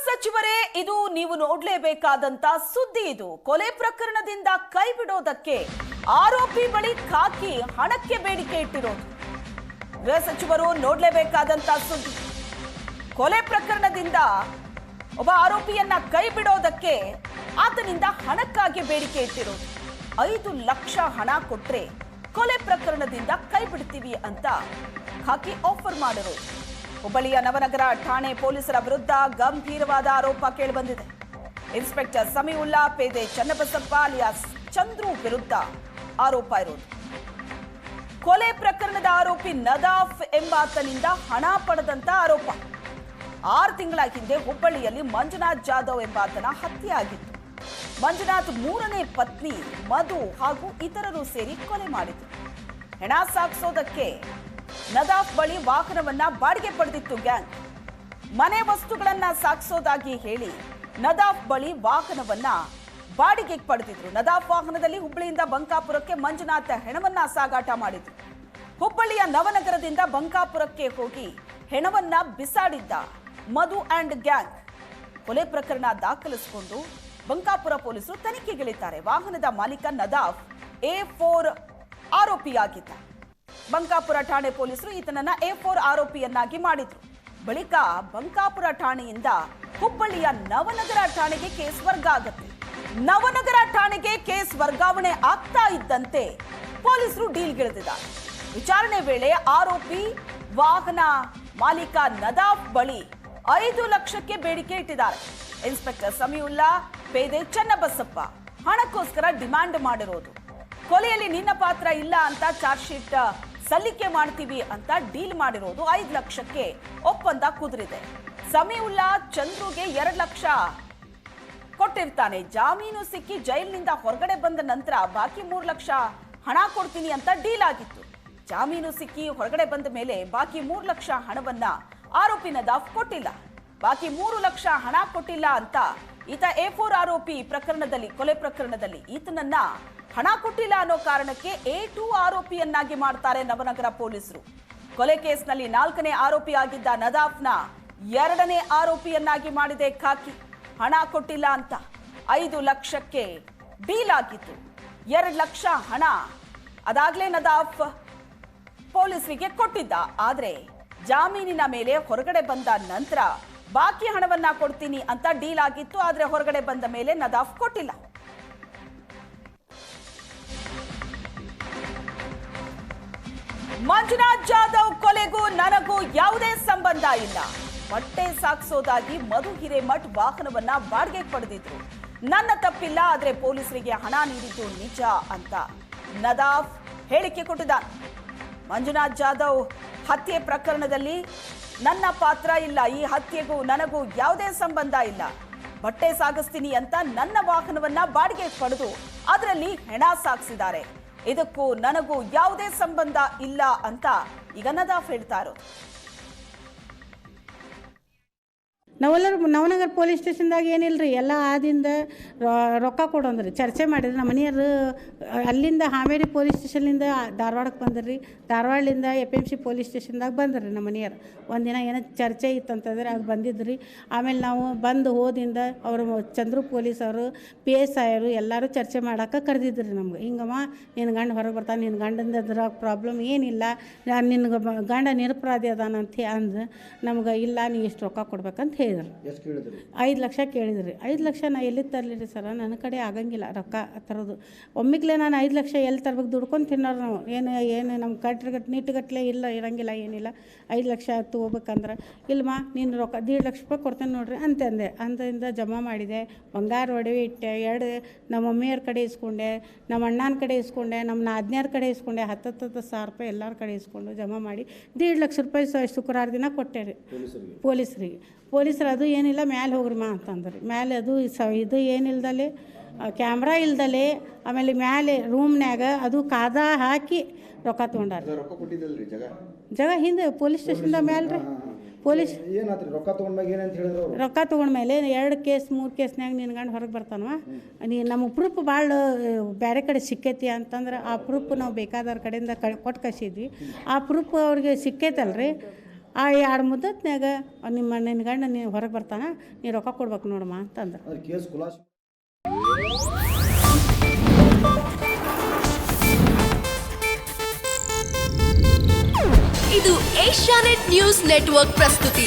ಸಚಿವರೇ, ಇದು ನೀವು ನೋಡಲೇಬೇಕಾದಂತ ಸುದ್ದಿ. ಇದು ಕೊಲೆ ಪ್ರಕರಣದಿಂದ ಕೈ ಬಿಡೋದಕ್ಕೆ ಆರೋಪಿ ಬಳಿ ಖಾಕಿ ಹಣಕ್ಕೆ ಬೇಡಿಕೆ ಇಟ್ಟಿರೋದು. ಗೃಹ ಸಚಿವರು ನೋಡಲೇಬೇಕಾದಂತ ಸುದ್ದಿ. ಕೊಲೆ ಪ್ರಕರಣದಿಂದ ಒಬ್ಬ ಆರೋಪಿಯನ್ನ ಕೈ ಬಿಡೋದಕ್ಕೆ ಆತನಿಂದ ಹಣಕ್ಕಾಗಿ ಬೇಡಿಕೆ ಇಟ್ಟಿರೋದು. 5 ಲಕ್ಷ ಹಣ ಕೊಟ್ರೆ ಕೊಲೆ ಪ್ರಕರಣದಿಂದ ಕೈ ಬಿಡ್ತೀವಿ ಅಂತ ಖಾಕಿ ಆಫರ್ ಮಾಡಿರೋದು. ಹುಬ್ಬಳ್ಳಿಯ ನವನಗರ ಠಾಣೆ ಪೊಲೀಸರ ವಿರುದ್ಧ ಗಂಭೀರವಾದ ಆರೋಪ ಕೇಳಿಬಂದಿದೆ. ಇನ್ಸ್ಪೆಕ್ಟರ್ ಸಮೀವುಲ್ಲಾ ಪೇದೆ ಚನ್ನಬಸಪ್ಪ ಅಲಿಯಾಸ್ ಚಂದ್ರು ವಿರುದ್ಧ ಆರೋಪ ಇರೋದು. ಕೊಲೆ ಪ್ರಕರಣದ ಆರೋಪಿ ನದಾಫ್ ಎಂಬಾತನಿಂದ ಹಣ ಪಡೆದಂತ ಆರೋಪ. 6 ತಿಂಗಳ ಹಿಂದೆ ಹುಬ್ಬಳ್ಳಿಯಲ್ಲಿ ಮಂಜುನಾಥ್ ಜಾಧವ್ ಎಂಬಾತನ ಹತ್ಯೆ ಆಗಿತ್ತು. ಮಂಜುನಾಥ್ 3ನೇ ಪತ್ನಿ ಮಧು ಹಾಗೂ ಇತರರು ಸೇರಿ ಕೊಲೆ ಮಾಡಿದ್ರು. ಹೆಣ ಸಾಗಿಸೋದಕ್ಕೆ ನದಾಫ್ ಬಳಿ ವಾಹನವನ್ನ ಬಾಡಿಗೆ ಪಡೆದಿತ್ತು ಗ್ಯಾಂಗ್. ಮನೆ ವಸ್ತುಗಳನ್ನ ಸಾಗಿಸೋದಾಗಿ ಹೇಳಿ ನದಾಫ್ ಬಳಿ ವಾಹನವನ್ನ ಬಾಡಿಗೆಗೆ ಪಡೆದಿದ್ರು. ನದಾಫ್ ವಾಹನದಲ್ಲಿ ಹುಬ್ಬಳ್ಳಿಯಿಂದ ಬಂಕಾಪುರಕ್ಕೆ ಮಂಜುನಾಥ್ ಹೆಣವನ್ನ ಸಾಗಾಟ ಮಾಡಿದ್ರು. ಹುಬ್ಬಳ್ಳಿಯ ನವನಗರದಿಂದ ಬಂಕಾಪುರಕ್ಕೆ ಹೋಗಿ ಹೆಣವನ್ನ ಬಿಸಾಡಿದ್ದ ಮಧು ಅಂಡ್ ಗ್ಯಾಂಗ್. ಕೊಲೆ ಪ್ರಕರಣ ದಾಖಲಿಸಿಕೊಂಡು ಬಂಕಾಪುರ ಪೊಲೀಸರು ತನಿಖೆಗಿಳಿದ್ದಾರೆ. ವಾಹನದ ಮಾಲೀಕ ನದಾಫ್ A4 ಆರೋಪಿಯಾಗಿದ್ದ. ಬಂಕಾಪುರ ಠಾಣೆ ಪೊಲೀಸರು ಈತನನ್ನ A4 ಆರೋಪಿಯನ್ನಾಗಿ ಮಾಡಿದ್ರು. ಬಳಿಕ ಬಂಕಾಪುರ ಠಾಣೆಯಿಂದ ಹುಬ್ಬಳ್ಳಿಯ ನವನಗರ ಠಾಣೆಗೆ ಕೇಸ್ ವರ್ಗ ಆಗುತ್ತೆ. ನವನಗರ ಠಾಣೆಗೆ ಕೇಸ್ ವರ್ಗಾವಣೆ ಆಗ್ತಾ ಇದ್ದಂತೆ ಪೊಲೀಸರು ಡೀಲ್ಗಿಳಿದಿದ್ದಾರೆ. ವಿಚಾರಣೆ ವೇಳೆ ಆರೋಪಿ ವಾಹನ ಮಾಲೀಕ ನದಾಫ್ ಬಳಿ 5 ಲಕ್ಷಕ್ಕೆ ಬೇಡಿಕೆ ಇಟ್ಟಿದ್ದಾರೆ. ಇನ್ಸ್ಪೆಕ್ಟರ್ ಸಮೀವುಲ್ಲಾ ಪೇದೆ ಚನ್ನಬಸಪ್ಪ ಹಣಕ್ಕೋಸ್ಕರ ಡಿಮ್ಯಾಂಡ್ ಮಾಡಿರೋದು. ಕೊಲೆಯಲ್ಲಿ ನಿನ್ನ ಪಾತ್ರ ಇಲ್ಲ ಅಂತ ಚಾರ್ಜ್ ಶೀಟ್ ಸಲ್ಲಿಕೆ ಮಾಡ್ತೀವಿ ಅಂತ ಡೀಲ್ ಮಾಡಿರೋದು. 5 ಲಕ್ಷಕ್ಕೆ ಒಪ್ಪಂದ ಕುದುರಿದೆ. ಸಮೀವುಲ್ಲಾ ಚಂದ್ರುಗೆ 2 ಲಕ್ಷ ಕೊಟ್ಟಿರ್ತಾನೆ. ಜಾಮೀನು ಸಿಕ್ಕಿ ಜೈಲಿನಿಂದ ಹೊರಗಡೆ ಬಂದ ನಂತರ ಬಾಕಿ 3 ಲಕ್ಷ ಹಣ ಕೊಡ್ತೀನಿ ಅಂತ ಡೀಲ್ ಆಗಿತ್ತು. ಜಾಮೀನು ಸಿಕ್ಕಿ ಹೊರಗಡೆ ಬಂದ ಮೇಲೆ ಬಾಕಿ 3 ಲಕ್ಷ ಹಣವನ್ನ ಆರೋಪಿ ನದಾಫ್ ಕೊಟ್ಟಿಲ್ಲ. ಬಾಕಿ 3 ಲಕ್ಷ ಹಣ ಕೊಟ್ಟಿಲ್ಲ ಅಂತ ಈತ A4 ಆರೋಪಿ ಪ್ರಕರಣದಲ್ಲಿ, ಕೊಲೆ ಪ್ರಕರಣದಲ್ಲಿ ಈತನನ್ನ ಹಣ ಕೊಟ್ಟಿಲ್ಲ ಅನ್ನೋ ಕಾರಣಕ್ಕೆ A2 ಆರೋಪಿಯನ್ನಾಗಿ ಮಾಡ್ತಾರೆ ನವನಗರ ಪೊಲೀಸರು. ಕೊಲೆ ಕೇಸ್ನಲ್ಲಿ 4ನೇ ಆರೋಪಿಯಾಗಿದ್ದ ನದಾಫ್ನ 2ನೇ ಆರೋಪಿಯನ್ನಾಗಿ ಮಾಡಿದೆ ಖಾಕಿ. ಹಣ ಕೊಟ್ಟಿಲ್ಲ ಅಂತ 5 ಲಕ್ಷಕ್ಕೆ ಡೀಲ್ ಆಗಿತ್ತು. 2 ಲಕ್ಷ ಹಣ ಅದಾಗ್ಲೇ ನದಾಫ್ ಪೊಲೀಸರಿಗೆ ಕೊಟ್ಟಿದ್ದ. ಆದ್ರೆ ಜಾಮೀನಿನ ಮೇಲೆ ಹೊರಗಡೆ ಬಂದ ನಂತರ ಬಾಕಿ ಹಣವನ್ನ ಕೊಡ್ತೀನಿ ಅಂತ ಡೀಲ್ ಆಗಿತ್ತು. ಆದ್ರೆ ಹೊರಗಡೆ ಬಂದ ಮೇಲೆ ನದಾಫ್ ಕೊಟ್ಟಿಲ್ಲ. ಮಂಜುನಾಥ್ ಜಾಧವ್ ಕೊಲೆಗೂ ನನಗೂ ಯಾವುದೇ ಸಂಬಂಧ ಇಲ್ಲ. ಬಟ್ಟೆ ಸಾಗಿಸೋದಾಗಿ ಮಧು ಹಿರೇಮಠ್ ವಾಹನವನ್ನ ಬಾಡಿಗೆಗೆ ಪಡೆದಿದ್ರು. ನನ್ನ ತಪ್ಪಿಲ್ಲ, ಆದ್ರೆ ಪೊಲೀಸರಿಗೆ ಹಣ ನೀಡಿದ್ದು ನಿಜ ಅಂತ ನದಾಫ್ ಹೇಳಿಕೆ ಕೊಟ್ಟಿದ್ದಾನೆ. ಮಂಜುನಾಥ್ ಜಾಧವ್ ಹತ್ಯೆ ಪ್ರಕರಣದಲ್ಲಿ ನನ್ನ ಪಾತ್ರ ಇಲ್ಲ, ಈ ಹತ್ಯೆಗೂ ನನಗೂ ಯಾವುದೇ ಸಂಬಂಧ ಇಲ್ಲ. ಬಟ್ಟೆ ಸಾಗಿಸ್ತೀನಿ ಅಂತ ನನ್ನ ವಾಹನವನ್ನ ಬಾಡಿಗೆ ಪಡೆದು ಅದರಲ್ಲಿ ಹೆಣ ಸಾಗಿಸಿದ್ದಾರೆ. ಇದಕ್ಕೂ ನನಗೂ ಯಾವುದೇ ಸಂಬಂಧ ಇಲ್ಲ ಅಂತ ಈಗ ನದಾಫ್ ಹೇಳ್ತಾ ಇರೋದು. ನವನಗರ ಪೊಲೀಸ್ ಸ್ಟೇಷನ್ದಾಗ ಏನಿಲ್ಲರಿ, ಎಲ್ಲ ಆದಿಂದ ರೊಕ್ಕ ಕೊಡೋಂದ್ರಿ. ಚರ್ಚೆ ಮಾಡಿದ್ರಿ. ನಮ್ಮ ಮನೆಯವರು ಅಲ್ಲಿಂದ ಹಾವೇರಿ ಪೊಲೀಸ್ ಸ್ಟೇಷನ್ಲಿಂದ ಧಾರವಾಡಕ್ಕೆ ಬಂದ್ರಿ. ಧಾರವಾಡಲಿಂದ FMC ಪೊಲೀಸ್ ಸ್ಟೇಷನ್ದಾಗ ಬಂದ್ರಿ ನಮ್ಮ ಮನೆಯವರು. ಒಂದಿನ ಏನೋ ಚರ್ಚೆ ಇತ್ತಂತಂದ್ರೆ ಅದು ಬಂದಿದ್ರಿ. ಆಮೇಲೆ ನಾವು ಬಂದು ಹೋದಿಂದ ಅವರು ಚಂದ್ರು ಪೊಲೀಸ್ ಅವರು PSI ಅವರು ಎಲ್ಲರೂ ಚರ್ಚೆ ಮಾಡೋಕೆ ಕರೆದಿದ್ರಿ ನಮ್ಗೆ. ಹಿಂಗಮ್ಮ ನಿನ್ನ ಗಂಡ ಹೊರಗೆ ಬರ್ತಾನೆ, ನಿನ್ನ ಗಂಡಂದ ಪ್ರಾಬ್ಲಮ್ ಏನಿಲ್ಲ, ನಿನ್ಗೆ ಗಂಡ ನಿರಪರಾಧಿ ಅದಾನಂತ ಅಂದು ನಮ್ಗೆ ಇಲ್ಲ, ನೀ ಇಷ್ಟು ರೊಕ್ಕ ಕೊಡ್ಬೇಕಂತ ಹೇಳಿದ್ರು. 5 ಲಕ್ಷ ಕೇಳಿದ್ರಿ. 5 ಲಕ್ಷ ನಾ ಎಲ್ಲಿ ತರಲಿರಿ ಸರ, ನನ್ನ ಕಡೆ ಆಗಂಗಿಲ್ಲ ರೊಕ್ಕ ತರೋದು. ಒಮ್ಮಿಗ್ಲೇ ನಾನು 5 ಲಕ್ಷ ಎಲ್ಲಿ ತರ್ಬೇಕು, ದುಡ್ಕೊಂಡು ತಿನ್ನೋರು ನಾವು. ಏನು ನಮ್ಮ ನೀಟುಗಟ್ಟಲೆ ಇಲ್ಲ, ಇರಂಗಿಲ್ಲ, ಏನಿಲ್ಲ. 5 ಲಕ್ಷ ತೊಗೋಬೇಕಂದ್ರೆ ಇಲ್ಲಮ್ಮ ನೀನು ರೊಕ್ಕ 1.5 ಲಕ್ಷ ರೂಪಾಯಿ ಕೊಡ್ತೇನೆ ನೋಡ್ರಿ ಅಂತಂದೆ. ಅಂದಿಂದ ಜಮಾ ಮಾಡಿದೆ. ಬಂಗಾರ ಒಡವೆ ಇಟ್ಟೆ. 2 ನಮ್ಮ ಮಮ್ಮಿಯವ್ರ ಕಡೆ ಇಸ್ಕೊಂಡೆ, ನಮ್ಮ ಅಣ್ಣನ ಕಡೆ ಇಸ್ಕೊಂಡೆ, ನಮ್ಮ ನಾದ್ನಿಯವ್ರ ಕಡೆ ಇಸ್ಕೊಂಡೆ. 10 ಸಾವಿರ ರೂಪಾಯಿ ಎಲ್ಲರ ಕಡೆ ಇಸ್ಕೊಂಡು ಜಮಾ ಮಾಡಿ 1.5 ಲಕ್ಷ ರೂಪಾಯಿ ಶುಕ್ರವಾರ ದಿನ ಕೊಟ್ಟೆ ರೀ ಪೊಲೀಸರಿಗೆ. ಪೊಲೀಸರು ಅದು ಏನಿಲ್ಲ, ಮ್ಯಾಲೆ ಹೋಗ್ರಿ ಅಂತಂದ್ರಿ. ಮ್ಯಾಲೆ ಅದು ಇದು ಏನಿಲ್ದಲೆ, ಕ್ಯಾಮ್ರಾ ಇಲ್ದಲೆ, ಆಮೇಲೆ ಮ್ಯಾಲೆ ರೂಮ್ನ್ಯಾಗ ಅದು ಕಾದ ಹಾಕಿ ರೊಕ್ಕ ತೊಗೊಂಡಾರ. ಜಾಗ ಹಿಂದೆ ಪೊಲೀಸ್ ಸ್ಟೇಷನ್ದಾಗ ಮ್ಯಾಲೆ ರೀ. ಪೊಲೀಸ್ ರೊಕ್ಕ ತೊಗೊಂಡ್ಮೇಲೆ 2 ಕೇಸ್ 3 ಕೇಸ್ನಾಗ ನಿನ್ನ ಗಂಡು ಹೊರಗೆ ಬರ್ತಾನವ, ನಮಗೆ ಪ್ರೂಫ್ ಭಾಳ ಬೇರೆ ಕಡೆ ಸಿಕ್ಕೈತಿ ಅಂತಂದ್ರೆ ಆ ಪ್ರೂಫ್ ನಾವು ಬೇಕಾದವ್ರ ಕಡೆಯಿಂದ ಕೊಟ್ಟು ಕಳಿಸಿದ್ವಿ. ಆ ಪ್ರೂಫ್ ಅವ್ರಿಗೆ ಸಿಕ್ಕೈತಲ್ರಿ. ಆ 2 ಮುದ್ದತ್ನಾಗ ನಿನ್ನ ಗಂಡ ನೀನು ಹೊರಗೆ ಬರ್ತಾನ, ನೀ ರೊಕ್ಕ ಕೊಡ್ಬೇಕು ನೋಡಮ್ಮ ಅಂತಂದ್ರೆ. ಇದು ಏಷ್ಯಾನೆಟ್ ನ್ಯೂಸ್ ನೆಟ್ವರ್ಕ್ ಪ್ರಸ್ತುತಿ.